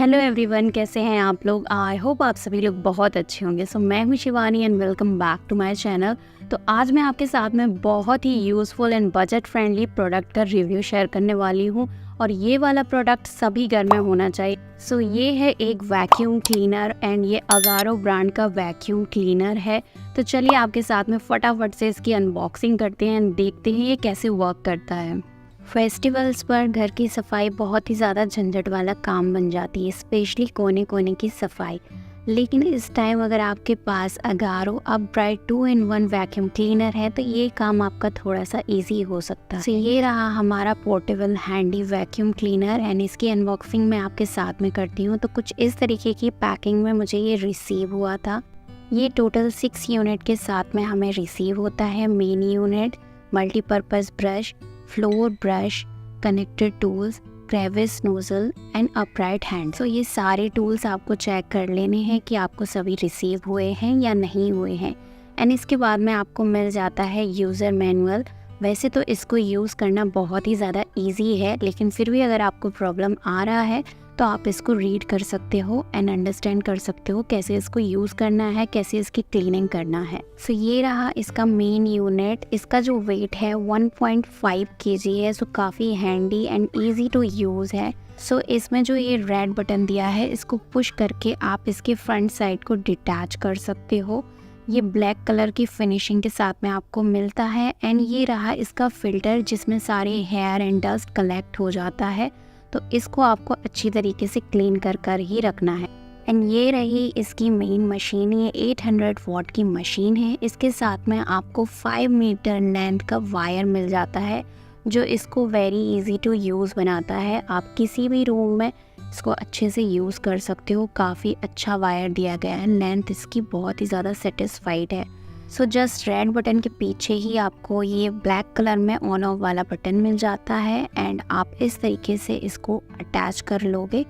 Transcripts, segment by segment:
Hello everyone, कैसे हैं आप लोग। आई होप आप सभी लोग बहुत अच्छे होंगे। सो मैं हूं Shivani and welcome back to my channel. तो आज मैं आपके साथ में बहुत ही useful and budget friendly product का रिव्यू शेयर करने वाली हूं और ये वाला प्रोडक्ट सभी घर में होना चाहिए। सो ये है एक वैक्यूम क्लीनर एंड ये अगारो ब्रांड का वैक्यूम क्लीनर है। तो चलिए आपके साथ में फटाफट से इसकी अनबॉक्सिंग करते हैं एंड देखते हैं ये कैसे वर्क करता है। फेस्टिवल्स पर घर की सफाई बहुत ही ज़्यादा झंझट वाला काम बन जाती है, स्पेशली कोने कोने की सफाई। लेकिन इस टाइम अगर आपके पास अगारो अपब्राइट 2-in-1 वैक्यूम क्लीनर है तो ये काम आपका थोड़ा सा इजी हो सकता है। ये रहा हमारा portable handy vacuum cleaner and इसकी अनबॉक्सिंग मैं आपके साथ में करती हूँ। तो कुछ इस तरीके की पैकिंग में मुझे ये रिसीव हुआ था। ये टोटल 6 यूनिट के साथ में हमें रिसीव होता है। Main unit, multipurpose brush, floor brush, connected tools, crevice nozzle and upright hand. So ये सारे टूल्स आपको चेक कर लेने हैं कि आपको सभी रिसीव हुए हैं या नहीं हुए हैं। एंड इसके बाद में आपको मिल जाता है यूज़र मैनुअल। वैसे तो इसको यूज़ करना बहुत ही ज़्यादा इजी है, लेकिन फिर भी अगर आपको प्रॉब्लम आ रहा है तो आप इसको रीड कर सकते हो एंड अंडरस्टैंड कर सकते हो कैसे इसको यूज़ करना है, कैसे इसकी क्लीनिंग करना है। सो ये रहा इसका मेन यूनिट। इसका जो वेट है 1.5 kg है। सो काफ़ी handy and easy to use है। सो इसमें जो ये रेड बटन दिया है इसको पुश करके आप इसके फ्रंट साइड को डिटैच कर सकते हो। ये ब्लैक कलर की फिनिशिंग के साथ में आपको मिलता है। एंड ये रहा इसका फ़िल्टर जिसमें सारे हेयर एंड डस्ट कलेक्ट हो जाता है। तो इसको आपको अच्छी तरीके से क्लीन कर ही रखना है। एंड ये रही इसकी मेन मशीन। ये 800 वॉट की मशीन है। इसके साथ में आपको 5 मीटर लेंथ का वायर मिल जाता है जो इसको वेरी इजी टू यूज़ बनाता है। आप किसी भी रूम में इसको अच्छे से यूज़ कर सकते हो। काफ़ी अच्छा वायर दिया गया है, लेंथ इसकी बहुत ही ज़्यादा सेटिस्फाइड है। सो जस्ट रेड बटन के पीछे ही आपको ये ब्लैक कलर में ऑन ऑफ वाला बटन मिल जाता है एंड आप इस तरीके से इसको अटैच कर लोगे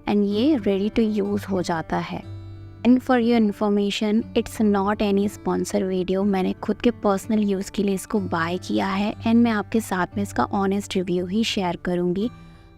एंड ये रेडी टू यूज़ हो जाता है। And for your information, it's not any sponsor video. मैंने खुद के पर्सनल यूज़ के लिए इसको बाय किया है एंड मैं आपके साथ में इसका ऑनेस्ट रिव्यू ही शेयर करूँगी।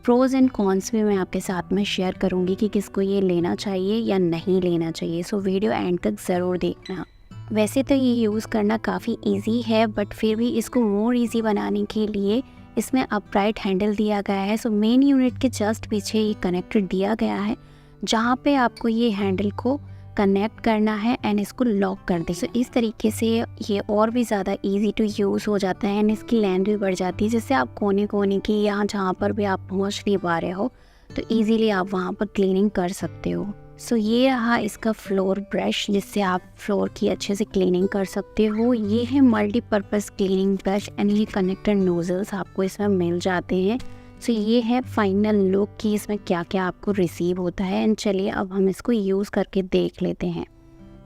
प्रोज़ एंड कॉन्स भी मैं आपके साथ में शेयर करूँगी कि किसको ये लेना चाहिए या नहीं लेना चाहिए। सो वीडियो एंड तक ज़रूर देखना। वैसे तो ये यूज़ करना काफ़ी इजी है, बट फिर भी इसको मोर इजी बनाने के लिए इसमें अपराइट हैंडल दिया गया है। सो मेन यूनिट के जस्ट पीछे ये कनेक्टर दिया गया है जहाँ पे आपको ये हैंडल को कनेक्ट करना है एंड इसको लॉक कर दें। सो इस तरीके से ये और भी ज़्यादा इजी टू यूज़ हो जाता है एंड इसकी लेंथ भी बढ़ जाती है, जिससे आप कोने कोने की यहाँ जहाँ पर भी आप पहुँच नहीं पा रहे हो तो ईज़िली आप वहाँ पर क्लीनिंग कर सकते हो। सो ये रहा इसका फ्लोर ब्रश जिससे आप फ्लोर की अच्छे से क्लीनिंग कर सकते हो। ये है मल्टीपर्पज़ क्लीनिंग ब्रश एंड ये कनेक्टेड नोजल्स आपको इसमें मिल जाते हैं। सो ये है फाइनल लुक कि इसमें क्या क्या आपको रिसीव होता है। एंड चलिए अब हम इसको यूज़ करके देख लेते हैं।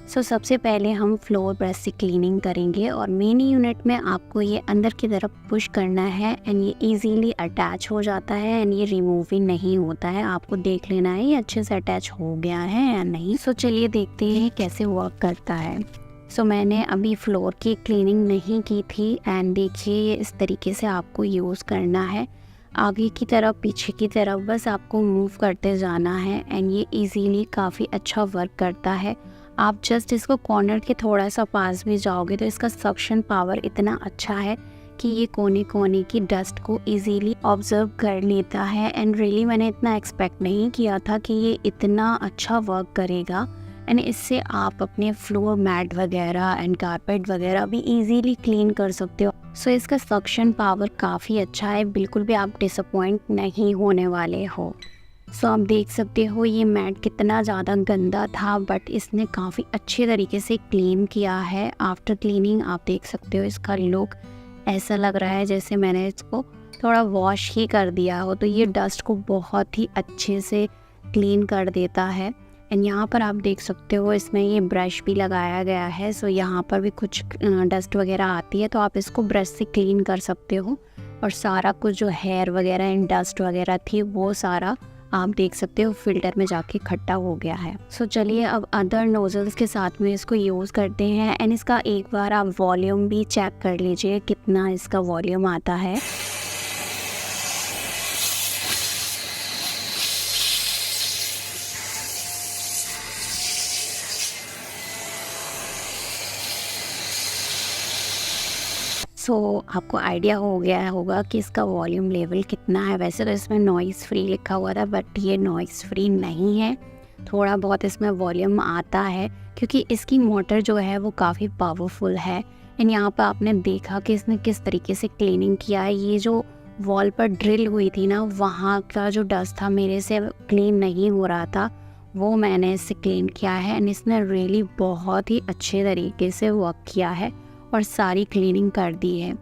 सो सबसे पहले हम फ्लोर ब्रश से क्लीनिंग करेंगे और मेन यूनिट में आपको ये अंदर की तरफ पुश करना है एंड ये इजीली अटैच हो जाता है एंड ये रिमूव भी नहीं होता है। आपको देख लेना है ये अच्छे से अटैच हो गया है या नहीं। सो चलिए देखते हैं कैसे वर्क करता है। सो मैंने अभी फ्लोर की क्लीनिंग नहीं की थी एंड देखिए ये इस तरीके से आपको यूज़ करना है। आगे की तरफ पीछे की तरफ बस आपको मूव करते जाना है एंड ये इजीली काफ़ी अच्छा वर्क करता है। आप जस्ट इसको कॉर्नर के थोड़ा सा पास भी जाओगे तो इसका सक्शन पावर इतना अच्छा है कि ये कोने कोने की डस्ट को इजीली ऑब्जर्व कर लेता है। एंड रियली मैंने इतना एक्सपेक्ट नहीं किया था कि ये इतना अच्छा वर्क करेगा। एंड इससे आप अपने फ्लोर मैट वगैरह एंड कारपेट वगैरह भी इजीली क्लीन कर सकते हो। सो इसका सक्शन पावर काफ़ी अच्छा है, बिल्कुल भी आप डिसअपॉइंट नहीं होने वाले हो। सो आप देख सकते हो ये मैट कितना ज़्यादा गंदा था बट इसने काफ़ी अच्छे तरीके से क्लीन किया है। आफ्टर क्लीनिंग आप देख सकते हो इसका लुक ऐसा लग रहा है जैसे मैंने इसको थोड़ा वॉश ही कर दिया हो। तो ये डस्ट को बहुत ही अच्छे से क्लीन कर देता है। एंड यहाँ पर आप देख सकते हो इसमें ये ब्रश भी लगाया गया है। सो यहाँ पर भी कुछ डस्ट वगैरह आती है तो आप इसको ब्रश से क्लीन कर सकते हो और सारा कुछ जो हेयर वगैरह एंड डस्ट वगैरह थी वो सारा आप देख सकते हो फिल्टर में जाके इकट्ठा हो गया है। सो चलिए अब अदर नोजल्स के साथ में इसको यूज़ करते हैं एंड इसका एक बार आप वॉल्यूम भी चेक कर लीजिए कितना इसका वॉल्यूम आता है। आपको आइडिया हो गया होगा कि इसका वॉल्यूम लेवल कितना है। वैसे तो इसमें नॉइज़ फ्री लिखा हुआ था, बट ये नॉइज़ फ्री नहीं है। थोड़ा बहुत इसमें वॉल्यूम आता है क्योंकि इसकी मोटर जो है वो काफ़ी पावरफुल है। एंड यहाँ पर आपने देखा कि इसने किस तरीके से क्लीनिंग किया है। ये जो वॉल पर ड्रिल हुई थी ना, वहाँ का जो डस्ट था मेरे से क्लीन नहीं हो रहा था, वो मैंने इससे क्लीन किया है। एंड इसने रियली बहुत ही अच्छे तरीके से वर्क किया है और सारी क्लीनिंग कर दी है।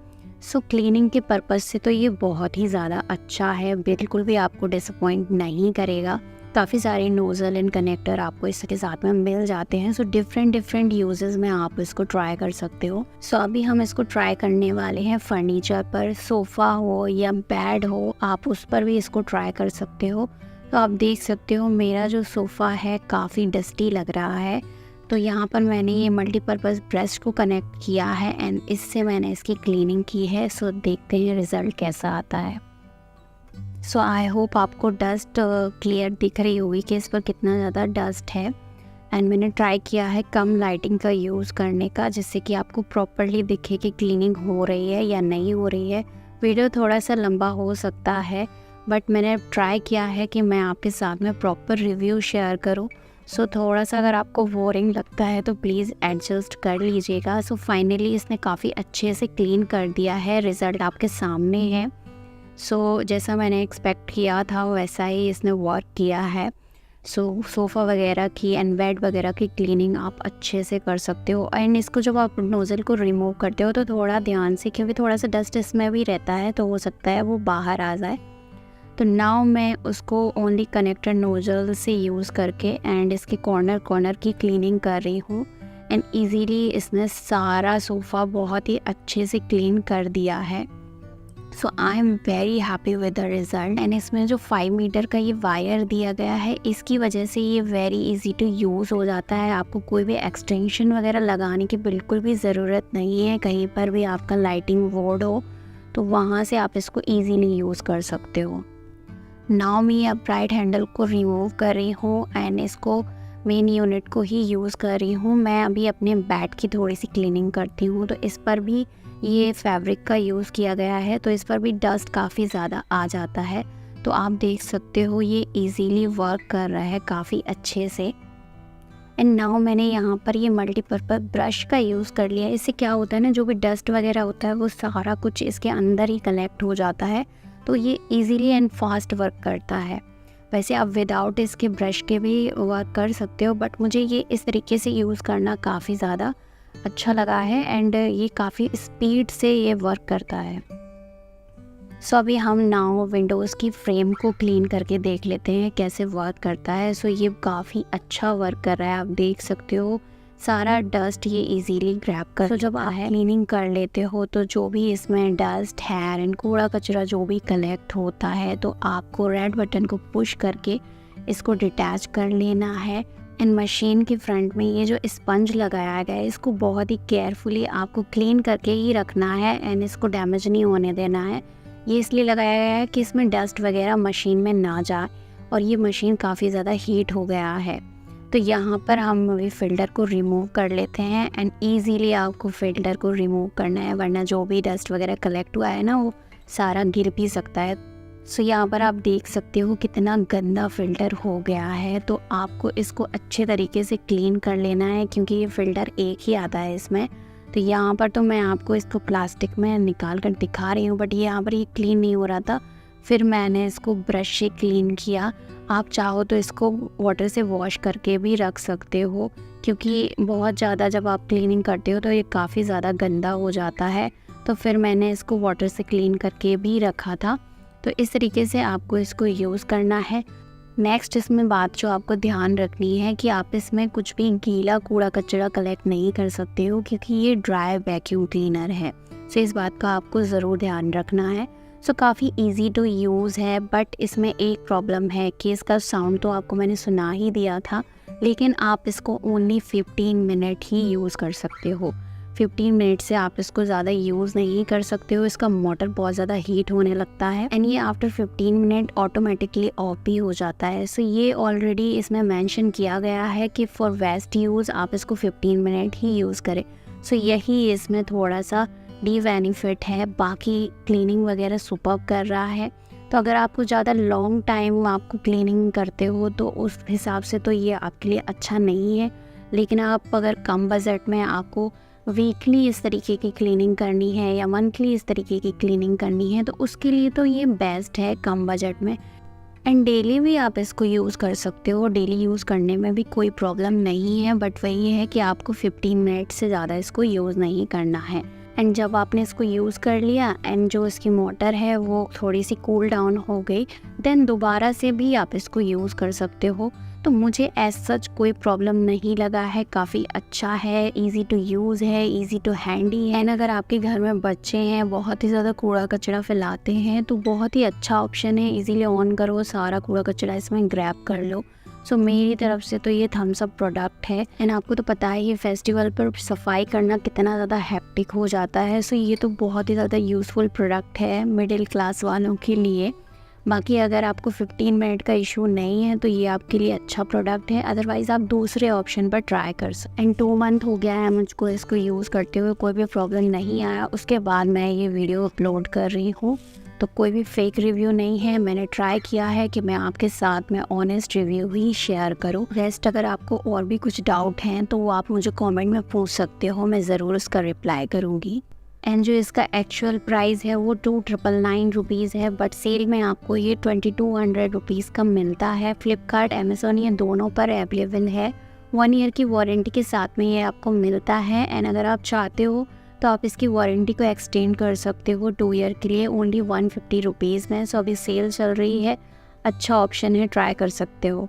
क्लीनिंग के पर्पज़ से तो ये बहुत ही ज़्यादा अच्छा है, बिल्कुल भी आपको डिसअपॉइंट नहीं करेगा। काफ़ी सारे नोज़ल एंड कनेक्टर आपको इसके साथ में मिल जाते हैं। डिफरेंट यूजेस में आप इसको ट्राई कर सकते हो। अभी हम इसको ट्राई करने वाले हैं फर्नीचर पर। सोफ़ा हो या बेड हो, आप उस पर भी इसको ट्राई कर सकते हो। तो आप देख सकते हो मेरा जो सोफ़ा है काफ़ी डस्टी लग रहा है। तो यहाँ पर मैंने ये मल्टीपर्पज़ ब्रश को कनेक्ट किया है एंड इससे मैंने इसकी क्लीनिंग की है। देखते हैं रिज़ल्ट कैसा आता है। आई होप आपको डस्ट क्लियर दिख रही होगी कि इस पर कितना ज़्यादा डस्ट है। एंड मैंने ट्राई किया है कम लाइटिंग का यूज़ करने का, जिससे कि आपको प्रॉपरली दिखे कि क्लीनिंग हो रही है या नहीं हो रही है। वीडियो थोड़ा सा लंबा हो सकता है, बट मैंने ट्राई किया है कि मैं आपके साथ में प्रॉपर रिव्यू शेयर करूं। थोड़ा सा अगर आपको बोरिंग लगता है तो प्लीज़ एडजस्ट कर लीजिएगा। फाइनली इसने काफ़ी अच्छे से क्लीन कर दिया है, रिज़ल्ट आपके सामने है। जैसा मैंने एक्सपेक्ट किया था वैसा ही इसने वर्क किया है। सोफ़ा वगैरह की एंड बेड वगैरह की क्लीनिंग आप अच्छे से कर सकते हो। एंड इसको जब आप नोज़ल को रिमूव करते हो तो थोड़ा ध्यान से, क्योंकि थोड़ा सा डस्ट इसमें भी रहता है, तो हो सकता है वो बाहर आ जाए। तो नाउ मैं उसको ओनली कनेक्टर नोज़ल से यूज़ करके एंड इसके कॉर्नर की क्लीनिंग कर रही हूँ। एंड ईज़िली इसने सारा सोफ़ा बहुत ही अच्छे से क्लीन कर दिया है। I am very happy with the result. And इसमें जो 5 मीटर का ये वायर दिया गया है, इसकी वजह से ये वेरी इजी टू यूज़ हो जाता है। आपको कोई भी एक्सटेंशन वगैरह लगाने की बिल्कुल भी ज़रूरत नहीं है। कहीं पर भी आपका लाइटिंग बोर्ड हो तो वहाँ से आप इसको ईजीली यूज़ कर सकते हो। नाउ मैं अपराइट हैंडल को रिमूव कर रही हूँ एंड इसको मेन यूनिट को ही यूज़ कर रही हूँ। मैं अभी अपने बेड की थोड़ी सी क्लीनिंग करती हूँ। तो इस पर भी ये फैब्रिक का यूज़ किया गया है, तो इस पर भी डस्ट काफ़ी ज़्यादा आ जाता है। तो आप देख सकते हो ये इजीली वर्क कर रहा है काफ़ी अच्छे से। एंड नाउ मैंने यहाँ पर ये मल्टीपर्पज़ ब्रश का यूज़ कर लिया है। इससे क्या होता है ना, जो भी डस्ट वगैरह होता है वो सारा कुछ इसके अंदर ही कलेक्ट हो जाता है। तो ये इजीली एंड फास्ट वर्क करता है। वैसे आप विदाउट इसके ब्रश के भी वर्क कर सकते हो, बट मुझे ये इस तरीके से यूज़ करना काफ़ी ज़्यादा अच्छा लगा है एंड ये काफ़ी स्पीड से ये वर्क करता है। अभी हम नाउ विंडोज़ की फ्रेम को क्लीन करके देख लेते हैं कैसे वर्क करता है। ये काफ़ी अच्छा वर्क कर रहा है। आप देख सकते हो सारा डस्ट ये इजीली ग्रैब कर। जब आप क्लीनिंग कर लेते हो तो जो भी इसमें डस्ट, हेयर एंड कूड़ा कचरा जो भी कलेक्ट होता है, तो आपको रेड बटन को पुश करके इसको डिटैच कर लेना है। इन मशीन के फ्रंट में ये जो स्पंज लगाया गया है, इसको बहुत ही केयरफुली आपको क्लीन करके ही रखना है एंड इसको डैमेज नहीं होने देना है। ये इसलिए लगाया गया है कि इसमें डस्ट वगैरह मशीन में ना जाए, और ये मशीन काफ़ी ज़्यादा हीट हो गया है। तो यहाँ पर हम अभी फ़िल्टर को रिमूव कर लेते हैं एंड ईज़िली आपको फ़िल्टर को रिमूव करना है, वरना जो भी डस्ट वगैरह कलेक्ट हुआ है ना वो सारा गिर भी सकता है। यहाँ पर आप देख सकते हो कितना गंदा फ़िल्टर हो गया है। तो आपको इसको अच्छे तरीके से क्लीन कर लेना है, क्योंकि ये फ़िल्टर एक ही आता है इसमें। तो यहाँ पर तो मैं आपको इसको प्लास्टिक में निकाल कर दिखा रही हूँ, बट यहाँ पर ये क्लीन नहीं हो रहा था। फिर मैंने इसको ब्रश से क्लीन किया। आप चाहो तो इसको वाटर से वॉश करके भी रख सकते हो, क्योंकि बहुत ज़्यादा जब आप क्लीनिंग करते हो तो ये काफ़ी ज़्यादा गंदा हो जाता है। तो फिर मैंने इसको वाटर से क्लीन करके भी रखा था। तो इस तरीके से आपको इसको यूज़ करना है। नेक्स्ट इसमें बात जो आपको ध्यान रखनी है कि आप इसमें कुछ भी गीला कूड़ा कचरा कलेक्ट नहीं कर सकते हो, क्योंकि ये ड्राई वैक्यूम क्लीनर है। इस बात का आपको ज़रूर ध्यान रखना है। काफ़ी इजी टू यूज़ है, बट इसमें एक प्रॉब्लम है कि इसका साउंड तो आपको मैंने सुना ही दिया था, लेकिन आप इसको ओनली 15 मिनट ही यूज़ कर सकते हो। 15 मिनट से आप इसको ज़्यादा यूज़ नहीं कर सकते हो। इसका मोटर बहुत ज़्यादा हीट होने लगता है एंड ये आफ्टर 15 मिनट ऑटोमेटिकली ऑफ भी हो जाता है। ये ऑलरेडी इसमें मेंशन किया गया है कि फॉर वेस्ट यूज़ आप इसको 15 मिनट ही यूज़ करें। यही इसमें थोड़ा सा डी बेनिफिट है, बाकी क्लीनिंग वगैरह सुपर्ब कर रहा है। तो अगर आपको ज़्यादा लॉन्ग टाइम आपको क्लीनिंग करते हो तो उस हिसाब से तो ये आपके लिए अच्छा नहीं है। लेकिन आप अगर कम बजट में आपको वीकली इस तरीके की क्लीनिंग करनी है या मंथली इस तरीके की क्लीनिंग करनी है तो उसके लिए तो ये बेस्ट है कम बजट में। एंड डेली भी आप इसको यूज़ कर सकते हो, डेली यूज़ करने में भी कोई प्रॉब्लम नहीं है। बट वही है कि आपको 15 मिनट से ज़्यादा इसको यूज़ नहीं करना है। एंड जब आपने इसको यूज़ कर लिया एंड जो इसकी मोटर है वो थोड़ी सी कूल डाउन हो गई, देन दोबारा से भी आप इसको यूज़ कर सकते हो। तो मुझे एज सच कोई प्रॉब्लम नहीं लगा है, काफ़ी अच्छा है, इजी टू यूज़ है, इजी टू हैंडी है। एंड अगर आपके घर में बच्चे हैं, बहुत ही ज़्यादा कूड़ा कचरा फैलाते हैं तो बहुत ही अच्छा ऑप्शन है। इजीली ऑन करो, सारा कूड़ा कचरा इसमें ग्रैब कर लो। सो मेरी तरफ से तो ये थम्स अप प्रोडक्ट है। एंड आपको तो पता है ये फेस्टिवल पर सफाई करना कितना ज़्यादा हैप्टिक हो जाता है। सो ये तो बहुत ही ज़्यादा यूज़फुल प्रोडक्ट है मिडिल क्लास वालों के लिए। बाकी अगर आपको 15 मिनट का इशू नहीं है तो ये आपके लिए अच्छा प्रोडक्ट है, अदरवाइज़ आप दूसरे ऑप्शन पर ट्राई कर सकते। एंड 2 मंथ हो गया है मुझको इसको यूज़ करते हुए, कोई भी प्रॉब्लम नहीं आया। उसके बाद मैं ये वीडियो अपलोड कर रही हूँ, तो कोई भी फेक रिव्यू नहीं है। मैंने ट्राई किया है कि मैं आपके साथ में ऑनेस्ट रिव्यू ही शेयर करूँ। रेस्ट अगर आपको और भी कुछ डाउट हैं तो वो आप मुझे कमेंट में पूछ सकते हो, मैं ज़रूर उसका रिप्लाई करूँगी। एंड जो इसका एक्चुअल प्राइस है वो 2999 रुपीज़ है, बट सेल में आपको ये 2200 रुपीज़ का मिलता है। फ्लिपकार्ट, अमेज़ोन ये दोनों पर अवेलेबल है। 1 ईयर की वारंटी के साथ में ये आपको मिलता है। एंड अगर आप चाहते हो तो आप इसकी वारंटी को एक्सटेंड कर सकते हो 2 ईयर के लिए ओनली 150 रुपीज़ में। सो अभी सेल चल रही है, अच्छा ऑप्शन है, ट्राई कर सकते हो।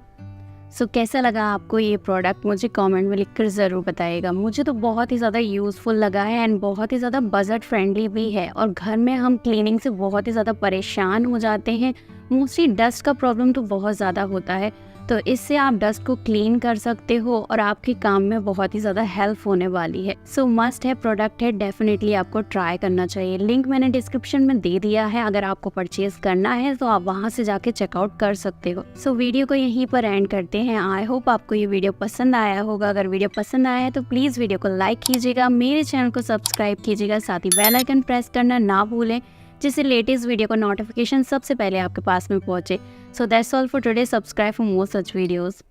सो कैसा लगा आपको ये प्रोडक्ट, मुझे कमेंट में लिखकर ज़रूर बताइएगा। मुझे तो बहुत ही ज़्यादा यूज़फुल लगा है एंड बहुत ही ज़्यादा बजट फ्रेंडली भी है। और घर में हम क्लीनिंग से बहुत ही ज़्यादा परेशान हो जाते हैं, मोस्टली डस्ट का प्रॉब्लम तो बहुत ज़्यादा होता है। तो इससे आप डस्ट को क्लीन कर सकते हो और आपके काम में बहुत ही ज़्यादा हेल्प होने वाली है। सो मस्ट है प्रोडक्ट है, डेफिनेटली आपको ट्राई करना चाहिए। लिंक मैंने डिस्क्रिप्शन में दे दिया है, अगर आपको परचेज करना है तो आप वहां से जाके चेकआउट कर सकते हो। सो वीडियो को यहीं पर एंड करते हैं। आई होप आपको ये वीडियो पसंद आया होगा। अगर वीडियो पसंद आया है तो प्लीज़ वीडियो को लाइक कीजिएगा, मेरे चैनल को सब्सक्राइब कीजिएगा, साथ ही बेल आइकन प्रेस करना ना भूलें, जिससे लेटेस्ट वीडियो का नोटिफिकेशन सबसे पहले आपके पास में पहुंचे। So that's all for today. Subscribe for more such videos.